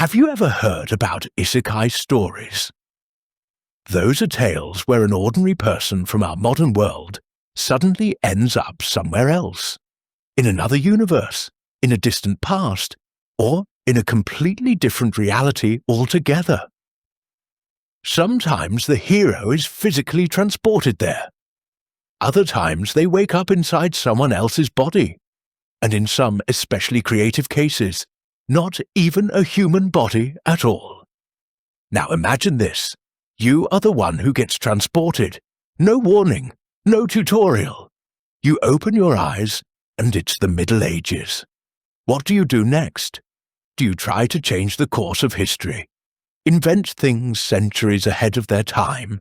Have you ever heard about isekai stories? Those are tales where an ordinary person from our modern world suddenly ends up somewhere else, in another universe, in a distant past, or in a completely different reality altogether. Sometimes the hero is physically transported there. Other times they wake up inside someone else's body, and in some especially creative cases, not even a human body at all. Now imagine this. You are the one who gets transported. No warning, no tutorial. You open your eyes, and it's the Middle Ages. What do you do next? Do you try to change the course of history? Invent things centuries ahead of their time?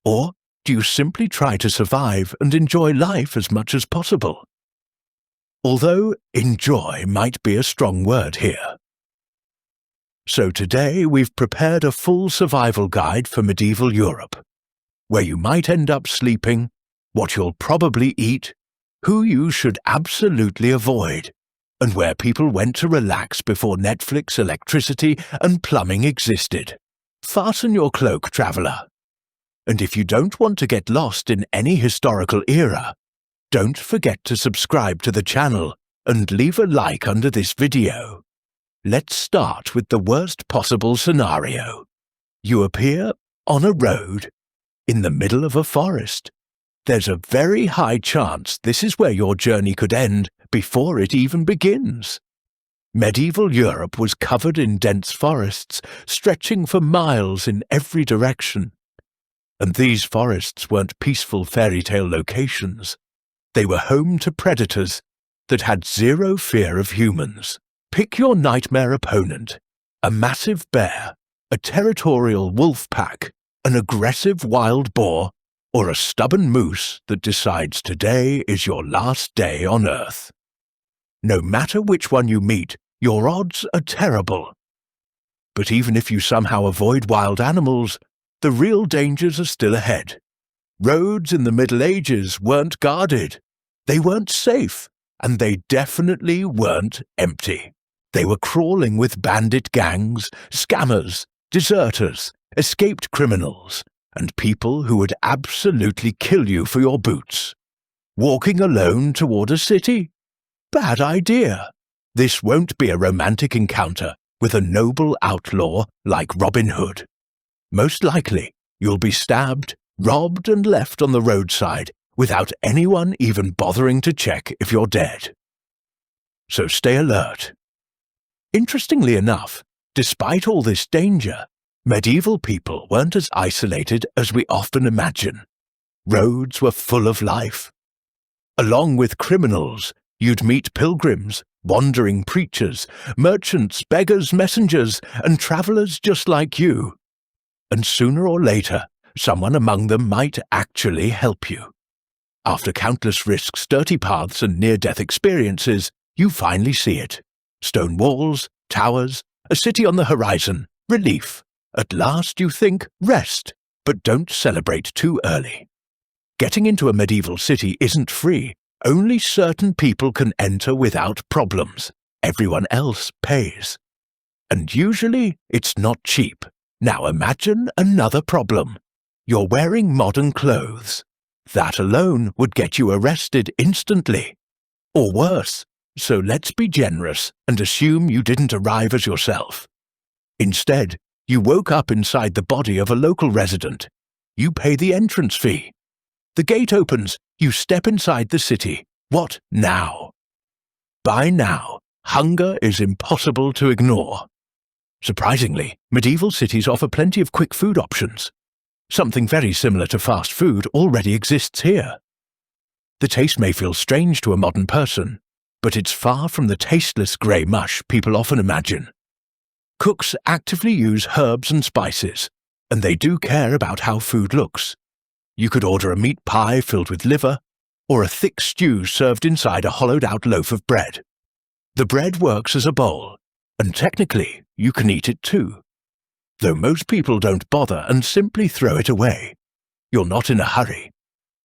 Or do you simply try to survive and enjoy life as much as possible? Although enjoy might be a strong word here. So today we've prepared a full survival guide for medieval Europe, where you might end up sleeping, what you'll probably eat, who you should absolutely avoid, and where people went to relax before Netflix, electricity, and plumbing existed. Fasten your cloak, traveller. And if you don't want to get lost in any historical era, don't forget to subscribe to the channel and leave a like under this video. Let's start with the worst possible scenario. You appear on a road in the middle of a forest. There's a very high chance this is where your journey could end before it even begins. Medieval Europe was covered in dense forests, stretching for miles in every direction. And these forests weren't peaceful fairy tale locations. They were home to predators that had zero fear of humans. Pick your nightmare opponent: a massive bear, a territorial wolf pack, an aggressive wild boar, or a stubborn moose that decides today is your last day on Earth. No matter which one you meet, your odds are terrible. But even if you somehow avoid wild animals, the real dangers are still ahead. Roads in the Middle Ages weren't guarded. They weren't safe, and they definitely weren't empty. They were crawling with bandit gangs, scammers, deserters, escaped criminals, and people who would absolutely kill you for your boots. Walking alone toward a city? Bad idea. This won't be a romantic encounter with a noble outlaw like Robin Hood. Most likely, you'll be stabbed, robbed, and left on the roadside without anyone even bothering to check if you're dead. So stay alert. Interestingly enough, despite all this danger, medieval people weren't as isolated as we often imagine. Roads were full of life. Along with criminals, you'd meet pilgrims, wandering preachers, merchants, beggars, messengers, and travelers just like you. And sooner or later, someone among them might actually help you. After countless risks, dirty paths, and near-death experiences, you finally see it. Stone walls, towers, a city on the horizon, relief. At last you think, rest, but don't celebrate too early. Getting into a medieval city isn't free. Only certain people can enter without problems. Everyone else pays. And usually it's not cheap. Now imagine another problem. You're wearing modern clothes. That alone would get you arrested instantly. Or worse. So let's be generous and assume you didn't arrive as yourself. Instead, you woke up inside the body of a local resident. You pay the entrance fee. The gate opens. You step inside the city. What now? By now, hunger is impossible to ignore. Surprisingly, medieval cities offer plenty of quick food options. Something very similar to fast food already exists here. The taste may feel strange to a modern person, but it's far from the tasteless grey mush people often imagine. Cooks actively use herbs and spices, and they do care about how food looks. You could order a meat pie filled with liver, or a thick stew served inside a hollowed-out loaf of bread. The bread works as a bowl, and technically you can eat it too. Though most people don't bother and simply throw it away. You're not in a hurry.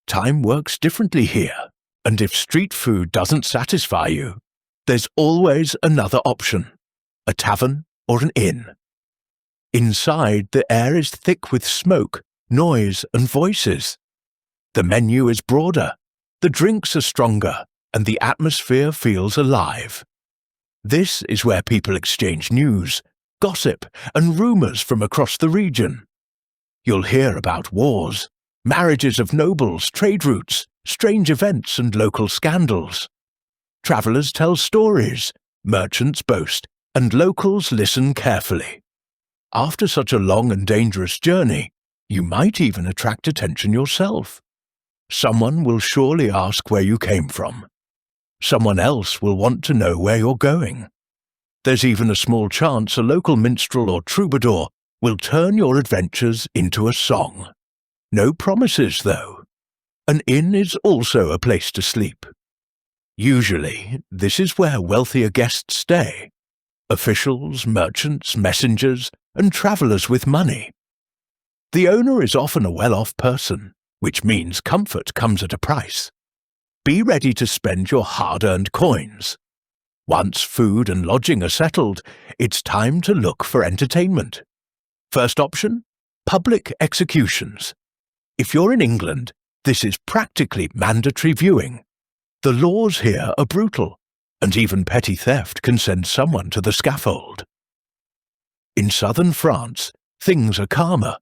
Time works differently here, and if street food doesn't satisfy you, there's always another option. A tavern, or an inn. Inside, the air is thick with smoke, noise, and voices. The menu is broader, the drinks are stronger, and the atmosphere feels alive. This is where people exchange news, gossip, and rumours from across the region. You'll hear about wars, marriages of nobles, trade routes, strange events, and local scandals. Travellers tell stories, merchants boast, and locals listen carefully. After such a long and dangerous journey, you might even attract attention yourself. Someone will surely ask where you came from. Someone else will want to know where you're going. There's even a small chance a local minstrel or troubadour will turn your adventures into a song. No promises, though. An inn is also a place to sleep. Usually, this is where wealthier guests stay. Officials, merchants, messengers, and travellers with money. The owner is often a well-off person, which means comfort comes at a price. Be ready to spend your hard-earned coins. Once food and lodging are settled, it's time to look for entertainment. First option, public executions. If you're in England, this is practically mandatory viewing. The laws here are brutal, and even petty theft can send someone to the scaffold. In southern France, things are calmer.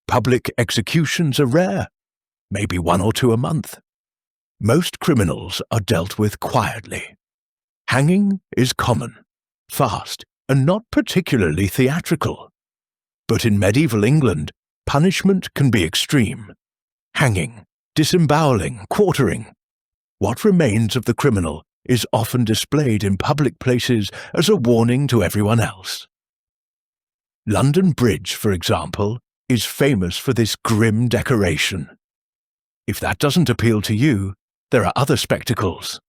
Public executions are rare, maybe 1 or 2 a month. Most criminals are dealt with quietly. Hanging is common, fast, and not particularly theatrical. But in medieval England, punishment can be extreme. Hanging, disemboweling, quartering. What remains of the criminal is often displayed in public places as a warning to everyone else. London Bridge, for example, is famous for this grim decoration. If that doesn't appeal to you, there are other spectacles.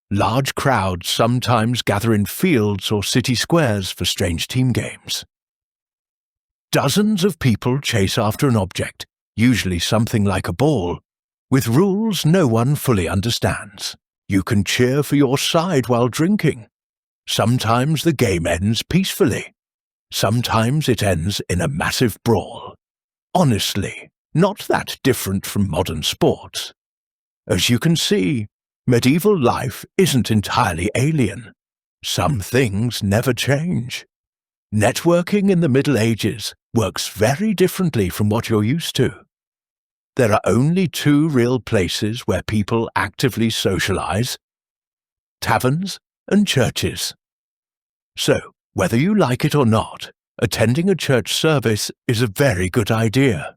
Large crowds sometimes gather in fields or city squares for strange team games. Dozens of people chase after an object, usually something like a ball, with rules no one fully understands. You can cheer for your side while drinking. Sometimes the game ends peacefully. Sometimes it ends in a massive brawl. Honestly, not that different from modern sports. As you can see, medieval life isn't entirely alien. Some things never change. Networking in the Middle Ages works very differently from what you're used to. There are only 2 real places where people actively socialize: taverns and churches. So, whether you like it or not, attending a church service is a very good idea.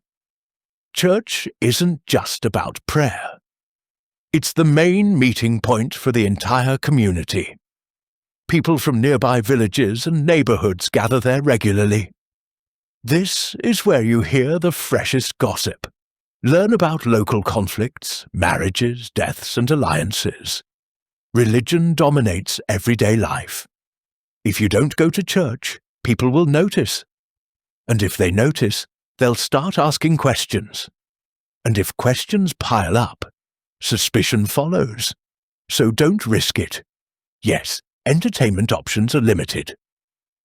Church isn't just about prayer. It's the main meeting point for the entire community. People from nearby villages and neighborhoods gather there regularly. This is where you hear the freshest gossip. Learn about local conflicts, marriages, deaths, and alliances. Religion dominates everyday life. If you don't go to church, people will notice. And if they notice, they'll start asking questions. And if questions pile up, suspicion follows. So don't risk it. Yes, entertainment options are limited.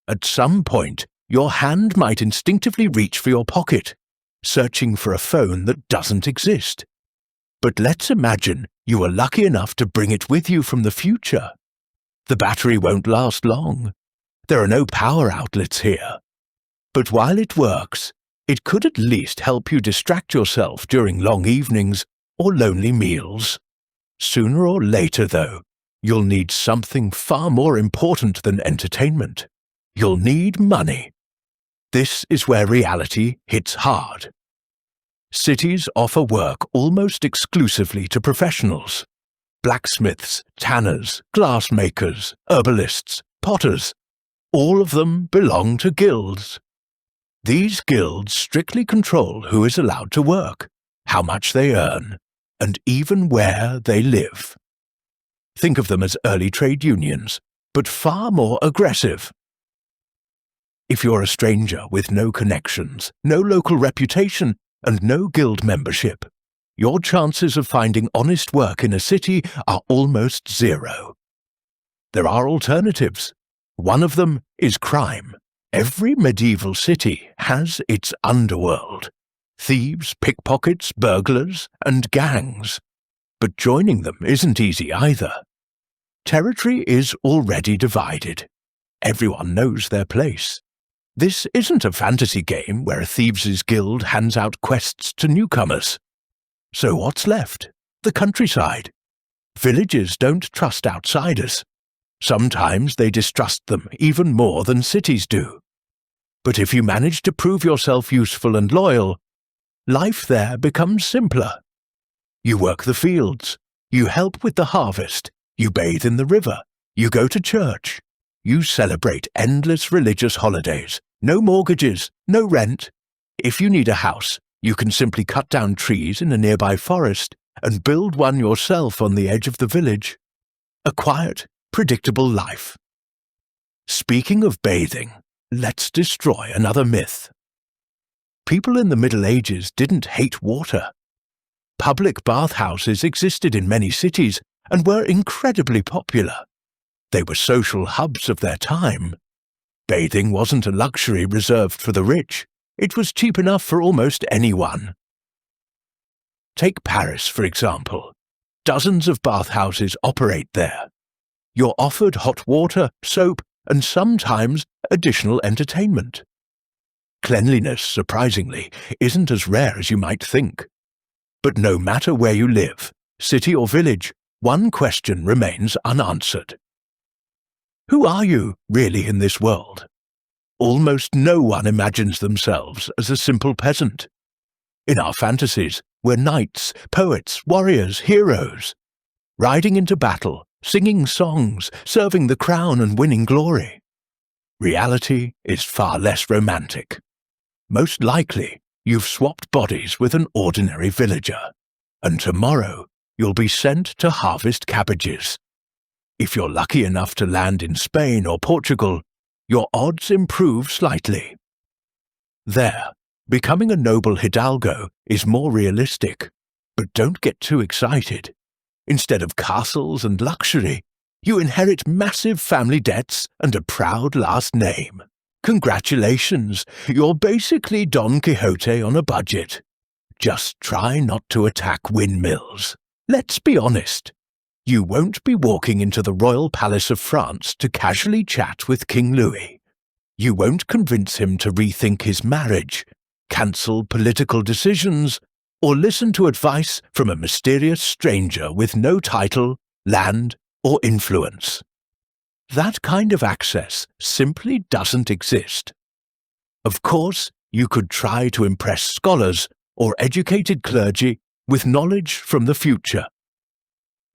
At some point, your hand might instinctively reach for your pocket, searching for a phone that doesn't exist. But let's imagine you were lucky enough to bring it with you from the future. The battery won't last long. There are no power outlets here. But while it works, it could at least help you distract yourself during long evenings or lonely meals. Sooner or later, though, you'll need something far more important than entertainment. You'll need money. This is where reality hits hard. Cities offer work almost exclusively to professionals. Blacksmiths, tanners, glassmakers, herbalists, potters. All of them belong to guilds. These guilds strictly control who is allowed to work, how much they earn, and even where they live. Think of them as early trade unions, but far more aggressive. If you're a stranger with no connections, no local reputation, and no guild membership, your chances of finding honest work in a city are almost zero. There are alternatives. One of them is crime. Every medieval city has its underworld. Thieves, pickpockets, burglars, and gangs. But joining them isn't easy either. Territory is already divided. Everyone knows their place. This isn't a fantasy game where a thieves' guild hands out quests to newcomers. So what's left? The countryside. Villages don't trust outsiders. Sometimes they distrust them even more than cities do. But if you manage to prove yourself useful and loyal, life there becomes simpler. You work the fields, you help with the harvest, you bathe in the river, you go to church, you celebrate endless religious holidays, no mortgages, no rent. If you need a house, you can simply cut down trees in a nearby forest and build one yourself on the edge of the village. A quiet, predictable life. Speaking of bathing, let's destroy another myth. People in the Middle Ages didn't hate water. Public bathhouses existed in many cities and were incredibly popular. They were social hubs of their time. Bathing wasn't a luxury reserved for the rich. It was cheap enough for almost anyone. Take Paris, for example. Dozens of bathhouses operate there. You're offered hot water, soap, and sometimes additional entertainment. Cleanliness, surprisingly, isn't as rare as you might think. But no matter where you live, city or village, one question remains unanswered. Who are you, really, in this world? Almost no one imagines themselves as a simple peasant. In our fantasies, we're knights, poets, warriors, heroes, riding into battle, singing songs, serving the crown and winning glory. Reality is far less romantic. Most likely, you've swapped bodies with an ordinary villager, and tomorrow you'll be sent to harvest cabbages. If you're lucky enough to land in Spain or Portugal, your odds improve slightly. There, becoming a noble hidalgo is more realistic, but don't get too excited. Instead of castles and luxury, you inherit massive family debts and a proud last name. Congratulations, you're basically Don Quixote on a budget. Just try not to attack windmills. Let's be honest. You won't be walking into the royal palace of France to casually chat with King Louis. You won't convince him to rethink his marriage, cancel political decisions, or listen to advice from a mysterious stranger with no title, land, or influence. That kind of access simply doesn't exist. Of course, you could try to impress scholars or educated clergy with knowledge from the future.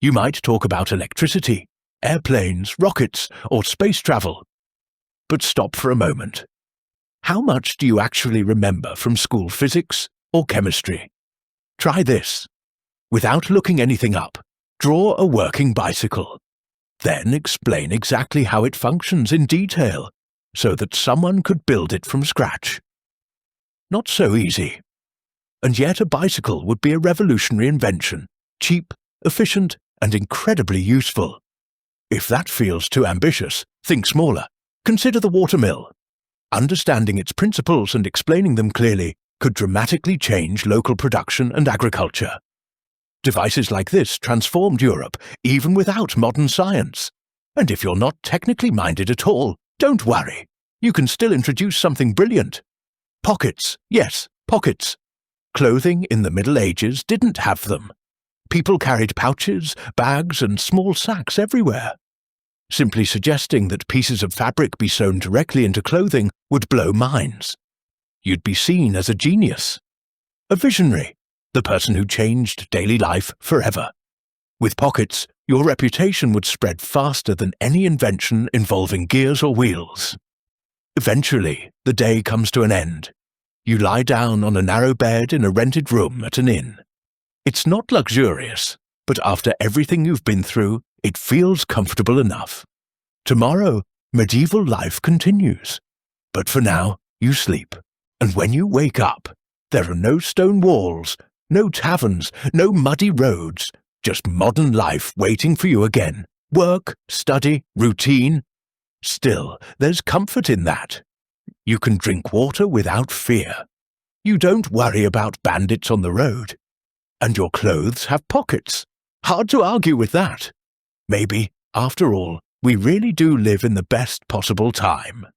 You might talk about electricity, airplanes, rockets, or space travel. But stop for a moment. How much do you actually remember from school physics or chemistry? Try this. Without looking anything up, draw a working bicycle. Then explain exactly how it functions in detail, so that someone could build it from scratch. Not so easy. And yet a bicycle would be a revolutionary invention, cheap, efficient, and incredibly useful. If that feels too ambitious, think smaller. Consider the watermill. Understanding its principles and explaining them clearly could dramatically change local production and agriculture. Devices like this transformed Europe even without modern science. And if you're not technically minded at all, don't worry. You can still introduce something brilliant. Pockets, yes, pockets. Clothing in the Middle Ages didn't have them. People carried pouches, bags, and small sacks everywhere. Simply suggesting that pieces of fabric be sewn directly into clothing would blow minds. You'd be seen as a genius, a visionary, the person who changed daily life forever. With pockets, your reputation would spread faster than any invention involving gears or wheels. Eventually, the day comes to an end. You lie down on a narrow bed in a rented room at an inn. It's not luxurious, but after everything you've been through, it feels comfortable enough. Tomorrow, medieval life continues. But for now, you sleep. And when you wake up, there are no stone walls, no taverns, no muddy roads, just modern life waiting for you again. Work, study, routine. Still, there's comfort in that. You can drink water without fear. You don't worry about bandits on the road. And your clothes have pockets. Hard to argue with that. Maybe, after all, we really do live in the best possible time.